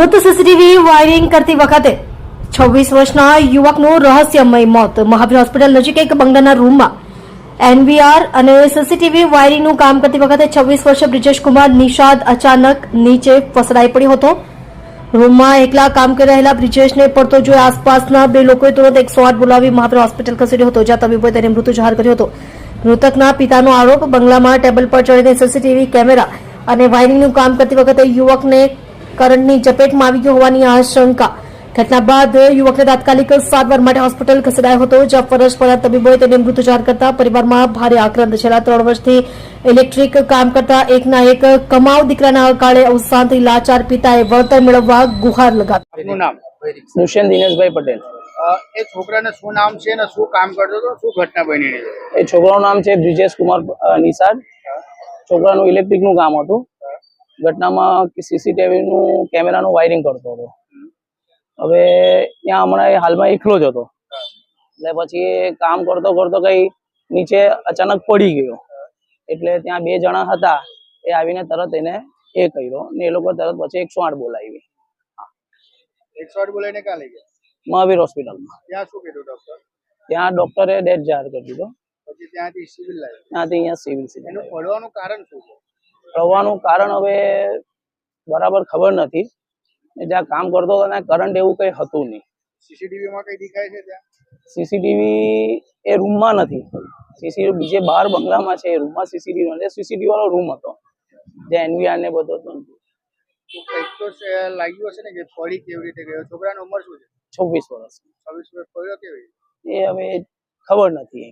Surat CCTV wiring કરતી વખતે 26 વર્ષના યુવકનું રહસ્યમય મોત. મહાવીર હોસ્પિટલ નજીક એક બંગલાના રૂમમાં એનવીઆર અને સીસીટીવી વાયરિંગનું કામ કરતી વખતે 26 વર્ષીય બ્રિજેશ કુમાર નિષાદ અચાનક નીચે ફસડાઈ પડ્યો હતો. રૂમમાં એકલા કામ કરી રહેલા બ્રિજેશને પડતો જોઈ આસપાસના બે લોકોએ તુરંત 108 બોલાવી મહાવીર હોસ્પિટલ ખસેડ્યો હતો, જ્યાં તબીબોએ તેને મૃત જાહેર કર્યો હતો. મૃતકના પિતાનો આરોપ, બંગલામાં ટેબલ પર ચડીને સીસીટીવી કેમેરા અને વાયરિંગનું કામ કરતી વખતે યુવકને કરંટની ઝપેટમાં આવી ગયો હોવાની આશંકા. ઘટના બાદ યુવકને તાત્કાલિક સારવાર માટે હોસ્પિટલ ખસેડાયો હતો, જ્યાં ફરજ પરના તબીબોએ તેને મૃત જાહેર કરતા પરિવારમાં ભારે આક્રંદ. છેલ્લા 3 વર્ષથી ઇલેક્ટ્રિક કામ કરતા એકના એક કમાવ દીકરાના અકાળે અવસાનથી લાચાર પિતાએ વળતર મેળવવા ગુહાર લગાવી. એનું નામ દુષ્યંત દિનેશભાઈ પટેલ. એ છોકરાને શું નામ છે ને શું કામ કરતો હતો, શું ઘટના બની છે? એ છોકરાનું નામ છે બ્રિજેશ કુમાર નિષાદ. છોકરાનું ઇલેક્ટ્રિકનું કામ હતું. ઘટનામાં સીસીટીવી નું કેમેરાનું વાયરિંગ કરતો હતો. હવે ત્યાં હમણાં હાલમાં એકલો જ હતો, એટલે પછી એ કામ કરતો કરતો કઈ નીચે અચાનક પડી ગયો. એટલે ત્યાં 2 જણા હતા, એ આવીને તરત એને એ કર્યો ને એ લોકો તરત પછી 108 બોલાવી. 108 બોલાઈને ક્યાં લઈ ગયા? મહાવીર હોસ્પિટલમાં. ત્યાં શું કીધું ડોક્ટર? ત્યાં ડોક્ટરે ડેથ જાહેર કરી દીધો. પછી ત્યાંથી સિવિલ લાવ્યો. ત્યાંથી અહીંયા સિવિલ સિવિલ એનું પડવાનું કારણ શું છે? પડવાનું કારણ હવે બરાબર ખબર નથી. જ્યાં કામ કરતો હતો ત્યાં કરંટ એવું કઈ હતું નહીં. સીસીટીવી માં કઈ દેખાય છે ત્યાં? સીસીટીવી એ રૂમમાં નથી. સીસીટીવી બીજે બહાર બંગલામાં છે. એ રૂમમાં સીસીટીવી નથી. સીસીટીવી વાળો રૂમ હતો જ્યાં એનવીઆર ને બધો હતો. કંઈક તો લાગ્યું હશે ને કે પડી કેવી રીતે ગયો? છોકરાની ઉંમર શું છે? 26 વર્ષ. 26 વર્ષ પડ્યો કેવી? એ હવે ખબર નથી.